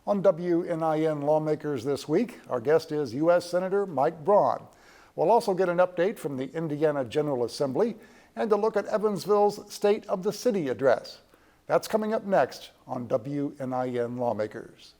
On WNIN Lawmakers this week, our guest is U.S. Senator Mike Braun. We'll also get an update from the Indiana General Assembly and a look at Evansville's State of the City address. That's coming up next on WNIN Lawmakers.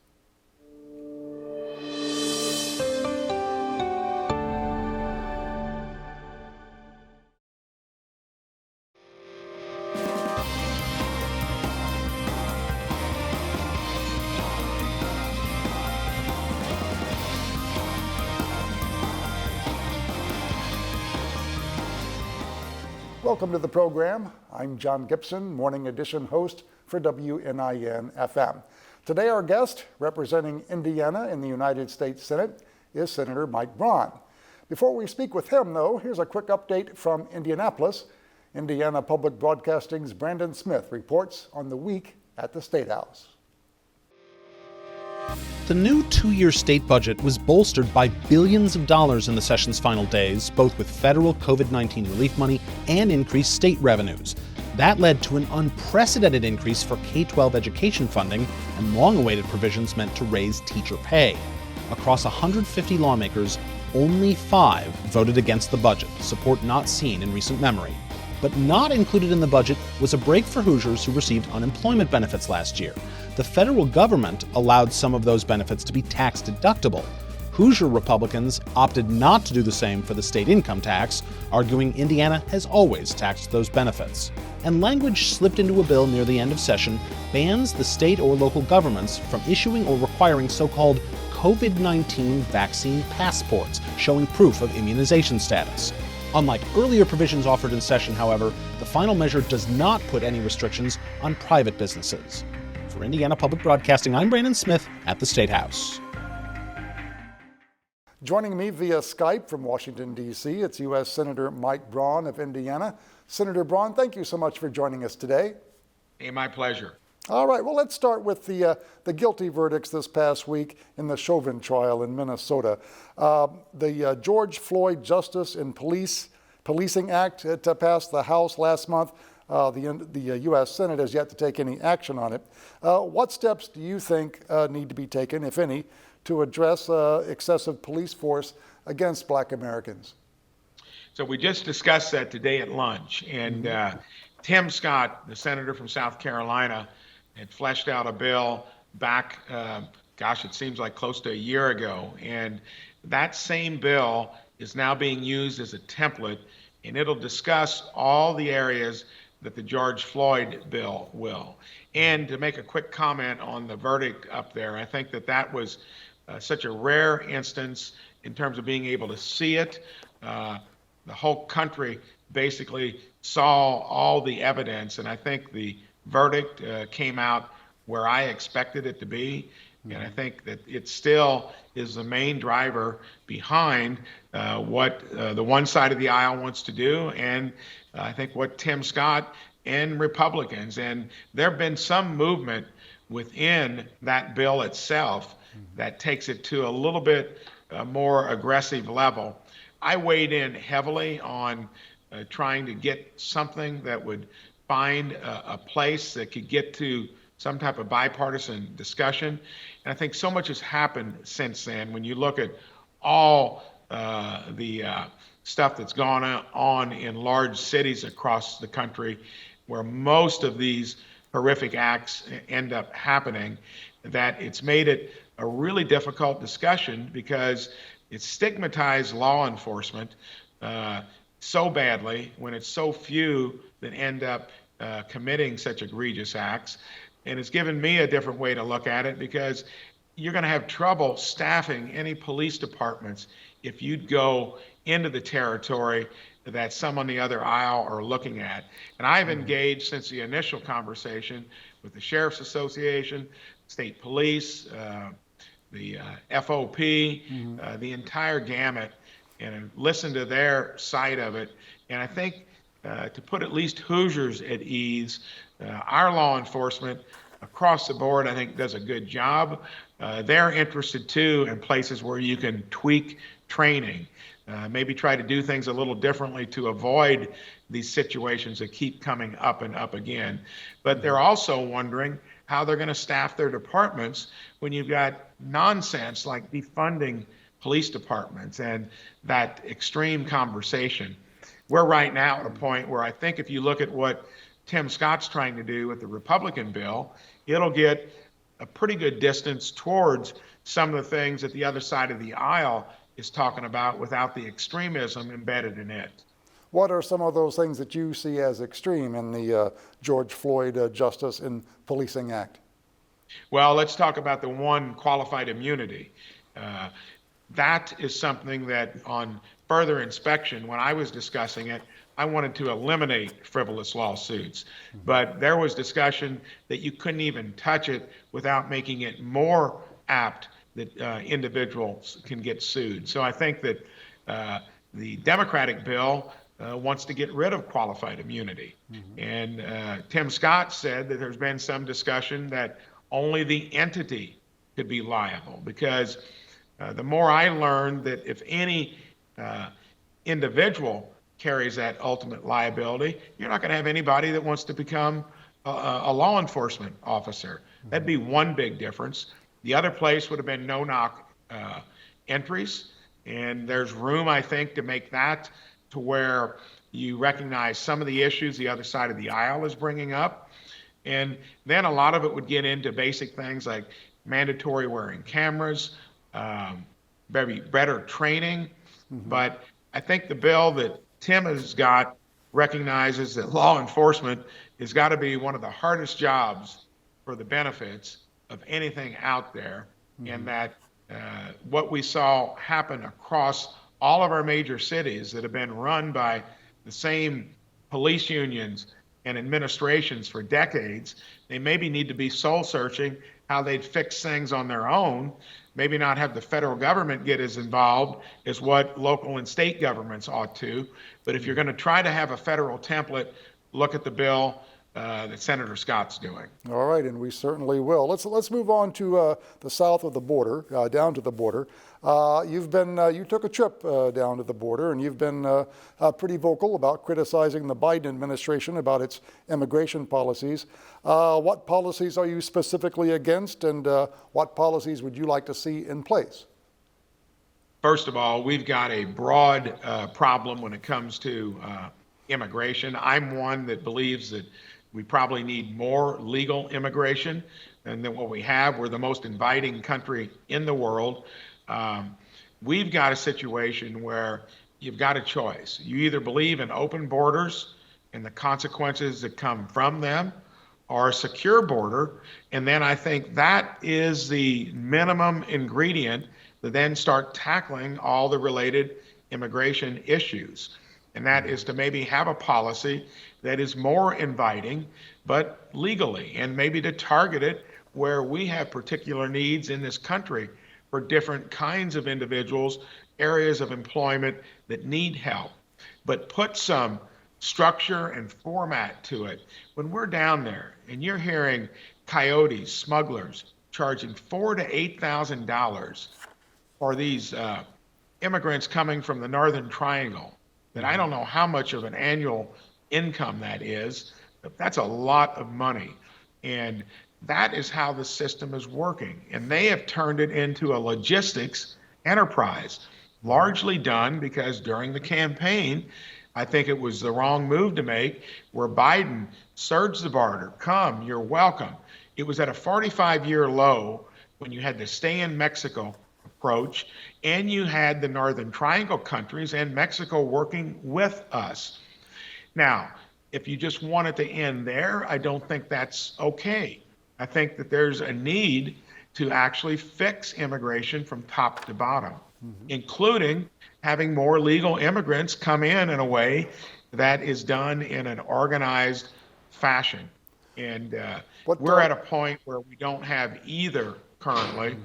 Welcome to the program. I'm John Gibson, Morning Edition host for WNIN FM. Today our guest, representing Indiana in the United States Senate, is Senator Mike Braun. Before we speak with him, though, here's a quick update from Indianapolis. Indiana Public Broadcasting's Brandon Smith reports on the week at the State House. The new two-year state budget was bolstered by billions of dollars in the session's final days, both with federal COVID-19 relief money and increased state revenues. That led to an unprecedented increase for K-12 education funding and long-awaited provisions meant to raise teacher pay. Across 150 lawmakers, only 5 voted against the budget, support not seen in recent memory. But not included in the budget was a break for Hoosiers who received unemployment benefits last year. The federal government allowed some of those benefits to be tax deductible. Hoosier Republicans opted not to do the same for the state income tax, arguing Indiana has always taxed those benefits. And language slipped into a bill near the end of session bans the state or local governments from issuing or requiring so-called COVID-19 vaccine passports, showing proof of immunization status. Unlike earlier provisions offered in session, however, the final measure does not put any restrictions on private businesses. For Indiana Public Broadcasting, I'm Brandon Smith at the State House. Joining me via Skype from Washington, D.C., it's U.S. Senator Mike Braun of Indiana. Senator Braun, thank you so much for joining us today. Hey, my pleasure. All right, well, let's start with the guilty verdicts this past week in the Chauvin trial in Minnesota. The George Floyd Justice and Policing Act passed the House last month. The U.S. Senate has yet to take any action on it. What steps do you think need to be taken, if any, to address excessive police force against Black Americans? So we just discussed that today at lunch, and Tim Scott, the senator from South Carolina, had fleshed out a bill back, it seems like close to a year ago. And that same bill is now being used as a template, and it'll discuss all the areas that the George Floyd bill will. And to make a quick comment on the verdict up there, I think that was such a rare instance in terms of being able to see it. The whole country basically saw all the evidence, and I think the verdict came out where I expected it to be. And I think that it still is the main driver behind what the one side of the aisle wants to do, and I think what Tim Scott and Republicans, and there have been some movement within that bill itself that takes it to a little bit more aggressive level. I weighed in heavily on trying to get something that would find a place that could get to some type of bipartisan discussion. And I think so much has happened since then. When you look at all the stuff that's gone on in large cities across the country, where most of these horrific acts end up happening, that it's made it a really difficult discussion because it stigmatized law enforcement so badly when it's so few that end up committing such egregious acts. And it's given me a different way to look at it, because you're going to have trouble staffing any police departments if you'd go into the territory that some on the other aisle are looking at. And I've engaged since the initial conversation with the Sheriff's Association, state police, the FOP, the entire gamut, and listened to their side of it. And I think to put at least Hoosiers at ease, our law enforcement across the board, I think, does a good job. They're interested too in places where you can tweak training, maybe try to do things a little differently to avoid these situations that keep coming up and up again. But they're also wondering, how they're going to staff their departments when you've got nonsense like defunding police departments and that extreme conversation. We're right now at a point where I think if you look at what Tim Scott's trying to do with the Republican bill, it'll get a pretty good distance towards some of the things that the other side of the aisle is talking about without the extremism embedded in it. What are some of those things that you see as extreme in the George Floyd Justice in Policing Act? Well, let's talk about the one qualified immunity. That is something that on further inspection, when I was discussing it, I wanted to eliminate frivolous lawsuits. But there was discussion that you couldn't even touch it without making it more apt that individuals can get sued. So I think that the Democratic bill wants to get rid of qualified immunity. And Tim Scott said that there's been some discussion that only the entity could be liable, because the more I learned that if any individual carries that ultimate liability, you're not going to have anybody that wants to become a law enforcement officer. That'd be one big difference. The other place would have been no-knock entries, and there's room, I think, to make that to where you recognize some of the issues the other side of the aisle is bringing up. And then a lot of it would get into basic things like mandatory wearing cameras, better training. But I think the bill that Tim has got recognizes that law enforcement has got to be one of the hardest jobs for the benefits of anything out there, and that what we saw happen across all of our major cities that have been run by the same police unions and administrations for decades, they maybe need to be soul searching how they'd fix things on their own, maybe not have the federal government get as involved as what local and state governments ought to. But if you're going to try to have a federal template, look at the bill that Senator Scott's doing. All right, and we certainly will. Let's move on to the south of the border, down to the border. You took a trip down to the border, and you've been pretty vocal about criticizing the Biden administration about its immigration policies. What policies are you specifically against, and what policies would you like to see in place? First of all, we've got a broad problem when it comes to immigration. I'm one that believes that we probably need more legal immigration than what we have. We're the most inviting country in the world. We've got a situation where you've got a choice. You either believe in open borders and the consequences that come from them, or a secure border. And then I think that is the minimum ingredient to then start tackling all the related immigration issues. And that is to maybe have a policy that is more inviting, but legally, and maybe to target it where we have particular needs in this country for different kinds of individuals, areas of employment that need help, but put some structure and format to it. When we're down there and you're hearing coyotes, smugglers charging $4,000 to $8,000 for these immigrants coming from the Northern Triangle, that I don't know how much of an annual income that is, but that's a lot of money. And that is how the system is working. And they have turned it into a logistics enterprise, largely done because during the campaign, I think it was the wrong move to make, where Biden surged the barter. Come, you're welcome. It was at a 45-year low when you had the stay in Mexico approach, and you had the Northern Triangle countries and Mexico working with us. Now, if you just want it to end there, I don't think that's okay. I think that there's a need to actually fix immigration from top to bottom, including having more legal immigrants come in a way that is done in an organized fashion. And we're at a point where we don't have either currently.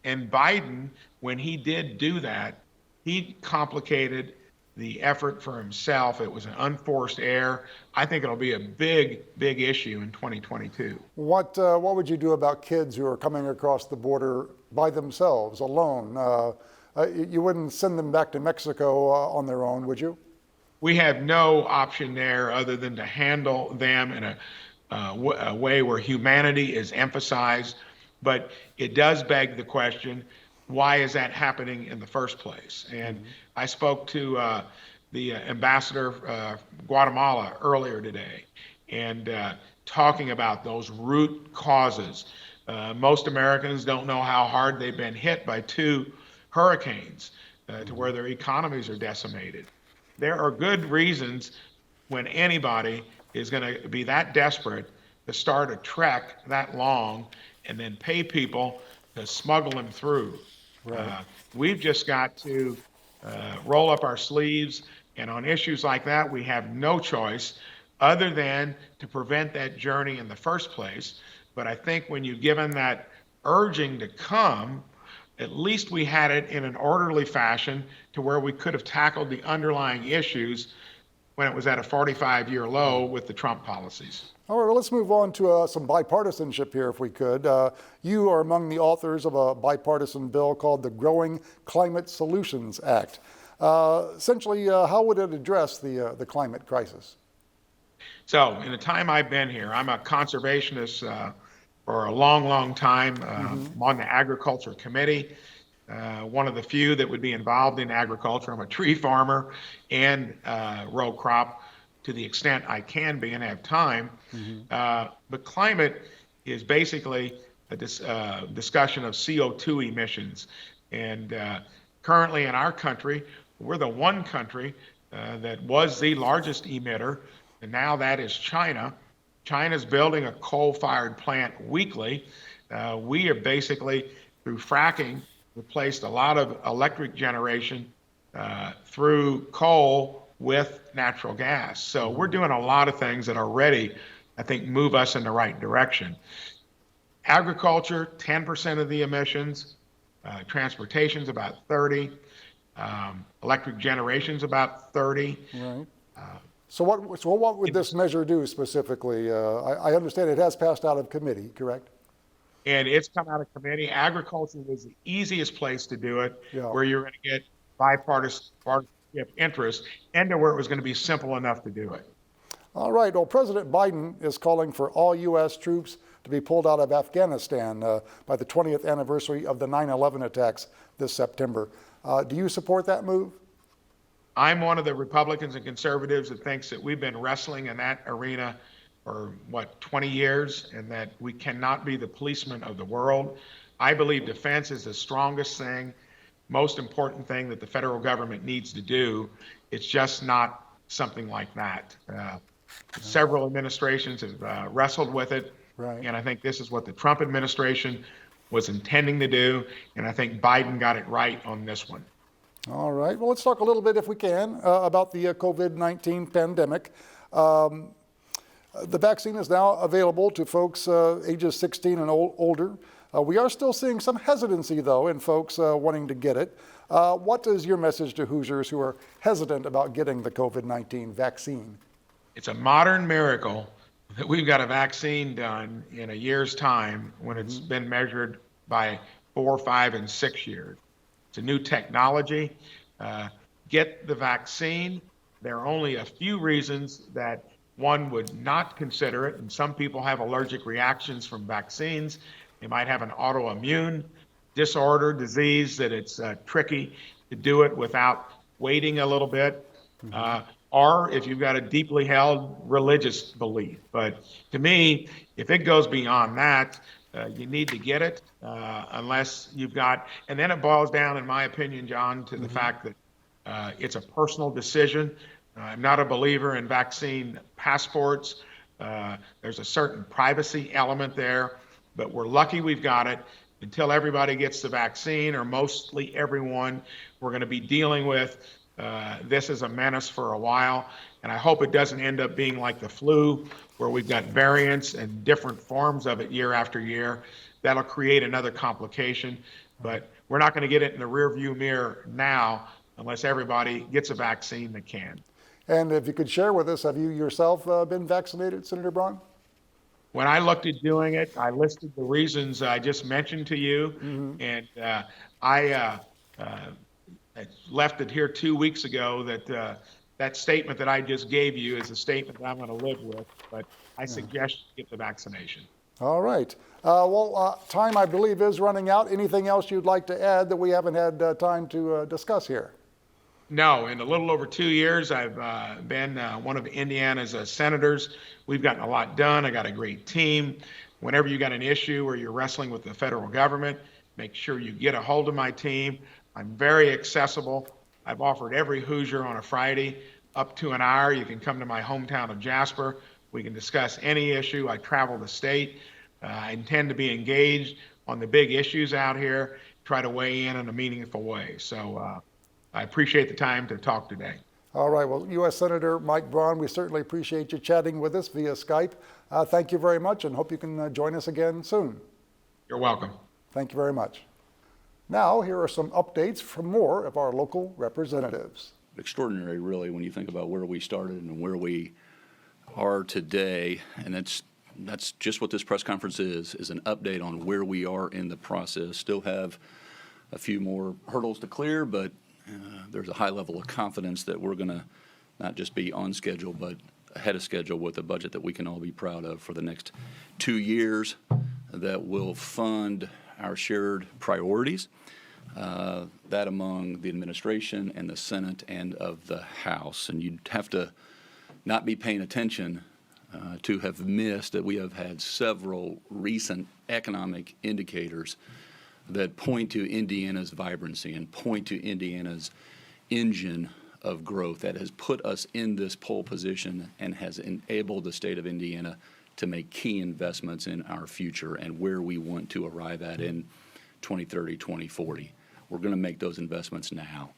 And Biden, when he did do that, he complicated the effort for himself. It was an unforced error. I think it'll be a big, big issue in 2022. What would you do about kids who are coming across the border by themselves, alone? You wouldn't send them back to Mexico on their own, would you? We have no option there other than to handle them in a a way where humanity is emphasized, but it does beg the question, why is that happening in the first place? And I spoke to the ambassador Guatemala earlier today, and talking about those root causes. Most Americans don't know how hard they've been hit by 2 hurricanes to where their economies are decimated. There are good reasons when anybody is going to be that desperate to start a trek that long and then pay people to smuggle them through. Right. We've just got to roll up our sleeves, and on issues like that, we have no choice other than to prevent that journey in the first place. But I think when you're given that urging to come, at least we had it in an orderly fashion to where we could have tackled the underlying issues when it was at a 45-year low with the Trump policies. All right, well, let's move on to some bipartisanship here, if we could. You are among the authors of a bipartisan bill called the Growing Climate Solutions Act. Essentially, how would it address the climate crisis? So, in the time I've been here, I'm a conservationist for a long, long time. I'm on the Agriculture Committee, one of the few that would be involved in agriculture. I'm a tree farmer and row crop to the extent I can be and have time. But climate is basically a discussion of CO2 emissions. And currently in our country, we're the one country that was the largest emitter, and now that is China. China's building a coal-fired plant weekly. We have basically, through fracking, replaced a lot of electric generation through coal with natural gas. So we're doing a lot of things that already, I think, move us in the right direction. Agriculture, 10% of the emissions. Transportation's about 30. Electric generation's about 30. Right. So what would this measure do specifically? I understand it has passed out of committee, correct? And it's come out of committee. Agriculture was the easiest place to do it, where you're going to get bipartisan interest, and to where it was going to be simple enough to do it. All right. Well, President Biden is calling for all U.S. troops to be pulled out of Afghanistan by the 20th anniversary of the 9/11 attacks this September. Do you support that move? I'm one of the Republicans and conservatives that thinks that we've been wrestling in that arena for 20 years, and that we cannot be the policeman of the world. I believe defense is the strongest thing, most important thing that the federal government needs to do. It's just not something like that. Several administrations have wrestled with it, right. And I think this is what the Trump administration was intending to do, and I think Biden got it right on this one. All right. Well, let's talk a little bit, if we can, about the COVID-19 pandemic. The vaccine is now available to folks ages 16 and older. We are still seeing some hesitancy, though, in folks wanting to get it. What is your message to Hoosiers who are hesitant about getting the COVID-19 vaccine? It's a modern miracle that we've got a vaccine done in a year's time when it's been measured by 4, 5, and 6 years. It's a new technology. Get the vaccine. There are only a few reasons that one would not consider it, and some people have allergic reactions from vaccines. They might have an autoimmune disorder, disease, that it's tricky to do it without waiting a little bit, or if you've got a deeply held religious belief. But to me, if it goes beyond that, you need to get it unless you've got, and then it boils down, in my opinion, John, to the fact that it's a personal decision. I'm not a believer in vaccine passports. There's a certain privacy element there, but we're lucky we've got it. Until everybody gets the vaccine, or mostly everyone, we're going to be dealing with this as a menace for a while. And I hope it doesn't end up being like the flu, where we've got variants and different forms of it year after year. That'll create another complication. But we're not going to get it in the rearview mirror now unless everybody gets a vaccine that can. And if you could share with us, have you yourself been vaccinated, Senator Braun? When I looked at doing it, I listed the reasons I just mentioned to you, and I left it here 2 weeks ago that that statement that I just gave you is a statement that I'm going to live with, but I suggest you get the vaccination. All right. Time, I believe, is running out. Anything else you'd like to add that we haven't had time to discuss here? No, in a little over 2 years, I've been one of Indiana's senators. We've gotten a lot done. I got a great team. Whenever you got an issue or you're wrestling with the federal government, make sure you get a hold of my team. I'm very accessible. I've offered every Hoosier on a Friday up to an hour. You can come to my hometown of Jasper. We can discuss any issue. I travel the state. I intend to be engaged on the big issues out here, try to weigh in a meaningful way. So I appreciate the time to talk today. All right. Well, U.S. Senator Mike Braun, we certainly appreciate you chatting with us via Skype. Thank you very much, and hope you can join us again soon. You're welcome. Thank you very much. Now, here are some updates from more of our local representatives. Extraordinary, really, when you think about where we started and where we are today, and that's just what this press conference is an update on where we are in the process. Still have a few more hurdles to clear, but there's a high level of confidence that we're going to not just be on schedule, but ahead of schedule with a budget that we can all be proud of for the next 2 years that will fund our shared priorities, that among the administration and the Senate and of the House. And you'd have to not be paying attention to have missed that we have had several recent economic indicators that point to Indiana's vibrancy and point to Indiana's engine of growth that has put us in this pole position and has enabled the state of Indiana to make key investments in our future and where we want to arrive at in 2030, 2040. We're going to make those investments now.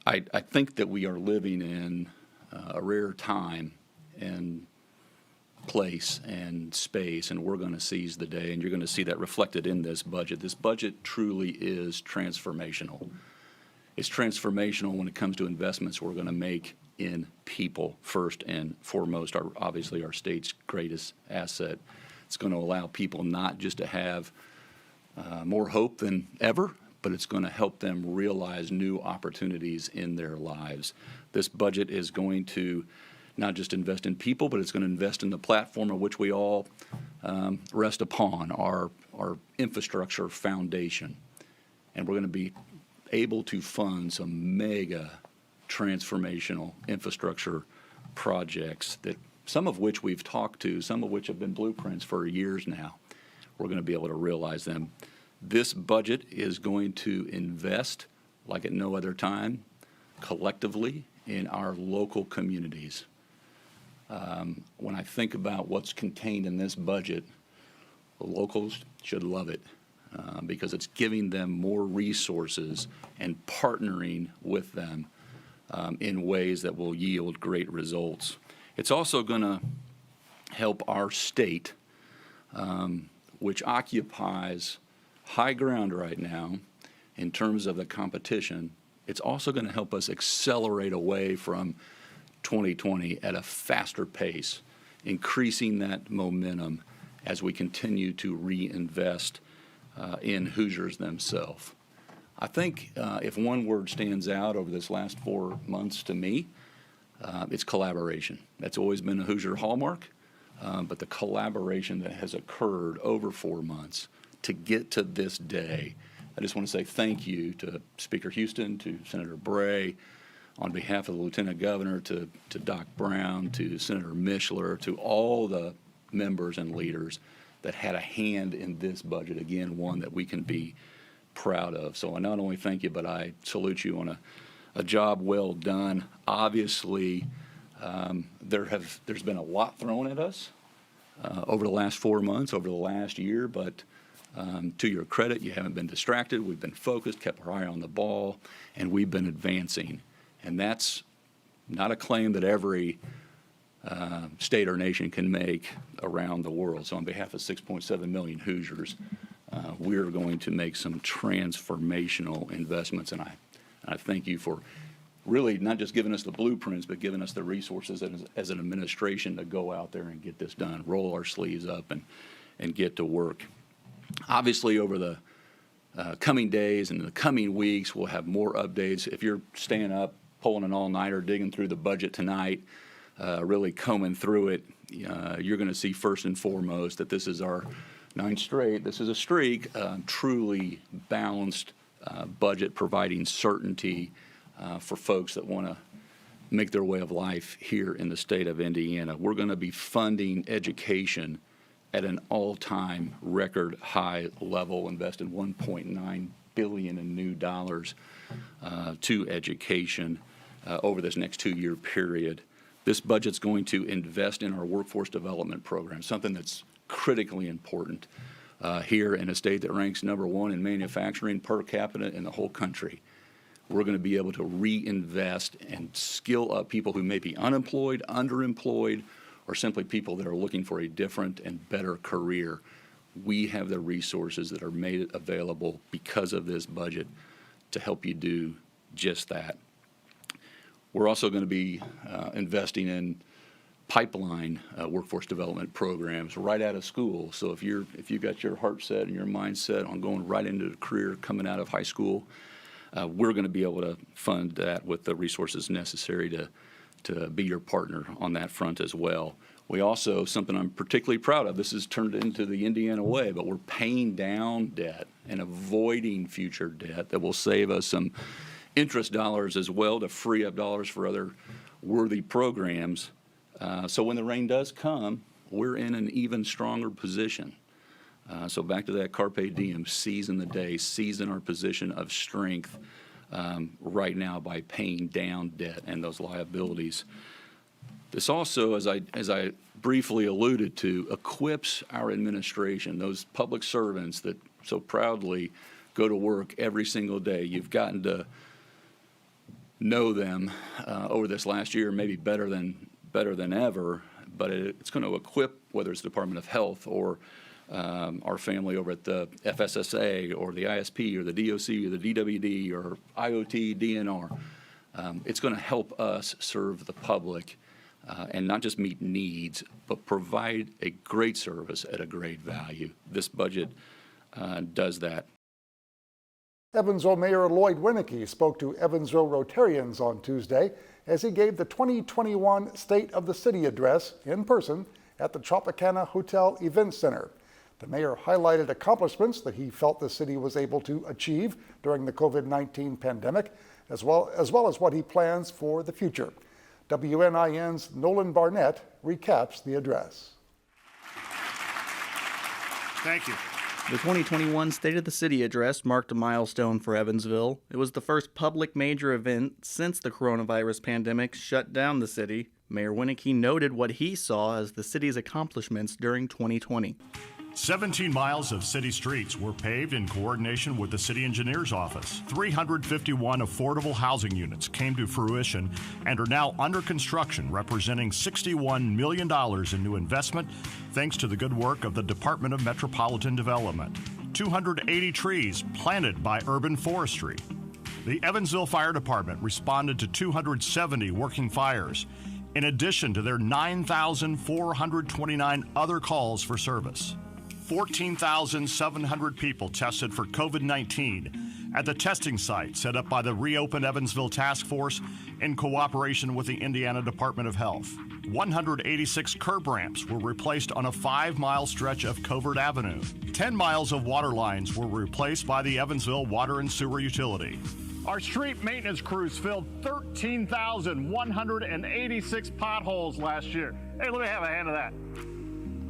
I think that we are living in a rare time and place and space, and we're going to seize the day, and you're going to see that reflected in this budget. This budget truly is transformational. It's transformational when it comes to investments we're going to make in people first and foremost, obviously our state's greatest asset. It's going to allow people not just to have more hope than ever, but it's going to help them realize new opportunities in their lives. This budget is going to not just invest in people, but it's going to invest in the platform of which we all rest upon, our infrastructure foundation. And we're going to be able to fund some mega transformational infrastructure projects that some of which we've talked to, some of which have been blueprints for years now. We're going to be able to realize them. This budget is going to invest like at no other time collectively in our local communities. When I think about what's contained in this budget, the locals should love it because it's giving them more resources and partnering with them in ways that will yield great results. It's also going to help our state, which occupies high ground right now in terms of the competition. It's also going to help us accelerate away from 2020 at a faster pace, increasing that momentum as we continue to reinvest in Hoosiers themselves. I think if one word stands out over this last 4 months to me, it's collaboration. That's always been a Hoosier hallmark, but the collaboration that has occurred over 4 months to get to this day, I just want to say thank you to Speaker Houston, to Senator Bray, on behalf of the Lieutenant Governor, to Doc Brown, to Senator Mishler, to all the members and leaders that had a hand in this budget, again, one that we can be proud of. So I not only thank you, but I salute you on a job well done. Obviously, there's been a lot thrown at us over the last 4 months, over the last year, but to your credit, you haven't been distracted. We've been focused, kept our eye on the ball, and we've been advancing. And that's not a claim that every state or nation can make around the world. So on behalf of 6.7 million Hoosiers, we're going to make some transformational investments. And I thank you for really not just giving us the blueprints, but giving us the resources as an administration to go out there and get this done, roll our sleeves up and get to work. Obviously, over the coming days and the coming weeks, we'll have more updates. If you're staying up pulling an all-nighter, digging through the budget tonight, really combing through it, you're going to see first and foremost that this is our 9th straight. This is a streak, truly balanced budget providing certainty for folks that want to make their way of life here in the state of Indiana. We're going to be funding education at an all-time record high level, investing $1.9 billion in new dollars to education over this next 2-year period. This budget's going to invest in our workforce development program, something that's critically important here in a state that ranks #1 in manufacturing per capita in the whole country. We're going to be able to reinvest and skill up people who may be unemployed, underemployed, or simply people that are looking for a different and better career. We have the resources that are made available because of this budget to help you do just that. We're also going to be investing in pipeline workforce development programs right out of school. So if you've got your heart set and your mind set on going right into a career coming out of high school, we're going to be able to fund that with the resources necessary to be your partner on that front as well. We also, something I'm particularly proud of, this is turned into the Indiana way, but we're paying down debt and avoiding future debt that will save us some interest dollars as well to free up dollars for other worthy programs. So when the rain does come, we're in an even stronger position. So back to that carpe diem, seizing the day, seizing our position of strength right now by paying down debt and those liabilities. This also, as I briefly alluded to, equips our administration, those public servants that so proudly go to work every single day. You've gotten to know them over this last year, maybe better than ever, but it's going to equip, whether it's the Department of Health or our family over at the FSSA or the ISP or the DOC or the DWD or IoT, DNR. It's going to help us serve the public and not just meet needs, but provide a great service at a great value. This budget does that. Evansville Mayor Lloyd Winnicky spoke to Evansville Rotarians on Tuesday as he gave the 2021 State of the City address in person at the Tropicana Hotel Event Center. The mayor highlighted accomplishments that he felt the city was able to achieve during the COVID-19 pandemic, as well as what he plans for the future. WNIN's Nolan Barnett recaps the address. Thank you. The 2021 State of the City address marked a milestone for Evansville. It was the first public major event since the coronavirus pandemic shut down the city. Mayor Winnicky noted what he saw as the city's accomplishments during 2020. 17 miles of city streets were paved in coordination with the city engineer's office. 351 affordable housing units came to fruition and are now under construction, representing $61 million in new investment, thanks to the good work of the Department of Metropolitan Development. 280 trees planted by urban forestry. The Evansville Fire Department responded to 270 working fires, in addition to their 9,429 other calls for service. 14,700 people tested for COVID-19 at the testing site set up by the reopened Evansville Task Force in cooperation with the Indiana Department of Health. 186 curb ramps were replaced on a 5-mile stretch of Covert Avenue. 10 miles of water lines were replaced by the Evansville Water and Sewer Utility. Our street maintenance crews filled 13,186 potholes last year. Hey, let me have a hand of that.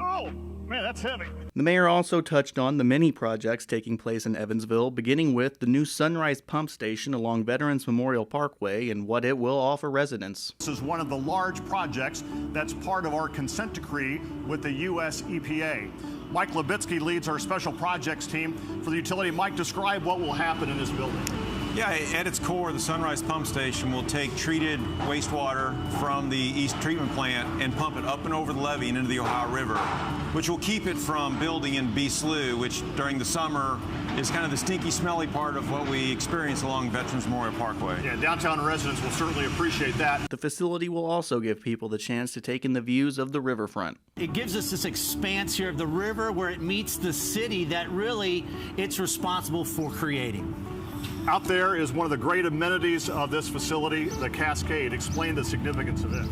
Oh, man, that's heavy. The mayor also touched on the many projects taking place in Evansville, beginning with the new Sunrise Pump Station along Veterans Memorial Parkway and what it will offer residents. This is one of the large projects that's part of our consent decree with the U.S. EPA. Mike Levitsky leads our special projects team for the utility. Mike, describe what will happen in this building. Yeah, at its core, the Sunrise Pump Station will take treated wastewater from the East Treatment Plant and pump it up and over the levee and into the Ohio River, which will keep it from building in B Slough, which during the summer is kind of the stinky, smelly part of what we experience along Veterans Memorial Parkway. Yeah, downtown residents will certainly appreciate that. The facility will also give people the chance to take in the views of the riverfront. It gives us this expanse here of the river where it meets the city that really it's responsible for creating. Out there is one of the great amenities of this facility, the Cascade. Explain the significance of it.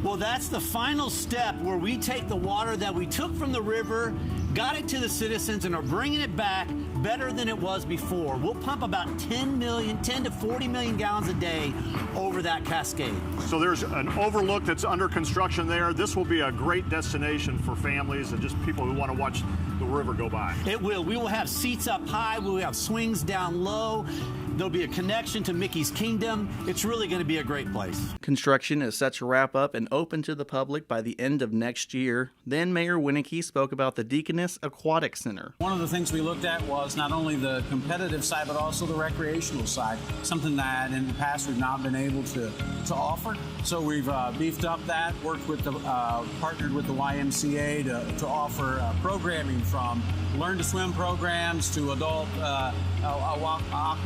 Well, that's the final step where we take the water that we took from the river, got it to the citizens, and are bringing it back better than it was before. We'll pump about 10 to 40 million gallons a day over that cascade. So there's an overlook that's under construction there. This will be a great destination for families and just people who want to watch the river go by. It will. We will have seats up high. We will have swings down low. There'll be a connection to Mickey's Kingdom. It's really going to be a great place. Construction is set to wrap up and open to the public by the end of next year. Then Mayor Winneke spoke about the Deaconess Aquatic Center. One of the things we looked at was not only the competitive side, but also the recreational side, something that in the past we've not been able to offer. So we've beefed up that, partnered with the YMCA to offer programming from learn to swim programs to adult aqua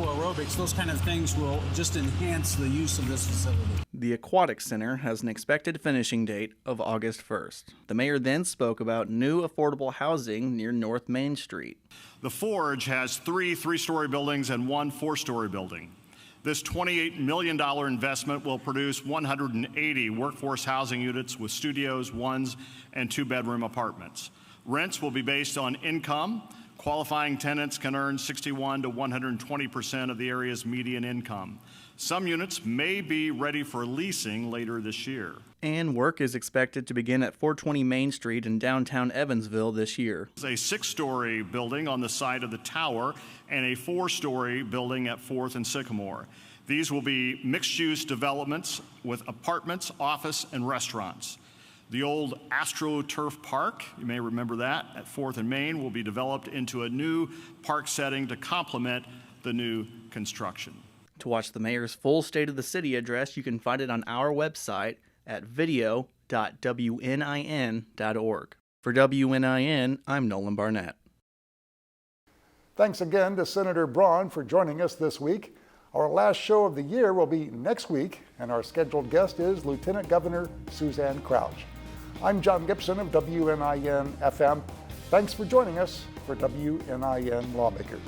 aerobics. Those kind of things will just enhance the use of this facility. The Aquatic Center has an expected finishing date of August 1st. The mayor then spoke about new affordable housing near North Main Street. The Forge has 3 3-story buildings and 1 4-story building. This $28 million investment will produce 180 workforce housing units with studios, 1- and 2-bedroom apartments. Rents will be based on income. Qualifying tenants can earn 61 to 120% of the area's median income. Some units may be ready for leasing later this year. And work is expected to begin at 420 Main Street in downtown Evansville this year. There's a 6-story building on the side of the tower and a 4-story building at 4th and Sycamore. These will be mixed-use developments with apartments, office, and restaurants. The old AstroTurf Park, you may remember that, at 4th and Main, will be developed into a new park setting to complement the new construction. To watch the mayor's full State of the City address, you can find it on our website at video.wnin.org. For WNIN, I'm Nolan Barnett. Thanks again to Senator Braun for joining us this week. Our last show of the year will be next week, and our scheduled guest is Lieutenant Governor Suzanne Crouch. I'm John Gibson of WNIN FM. Thanks for joining us for WNIN Lawmakers.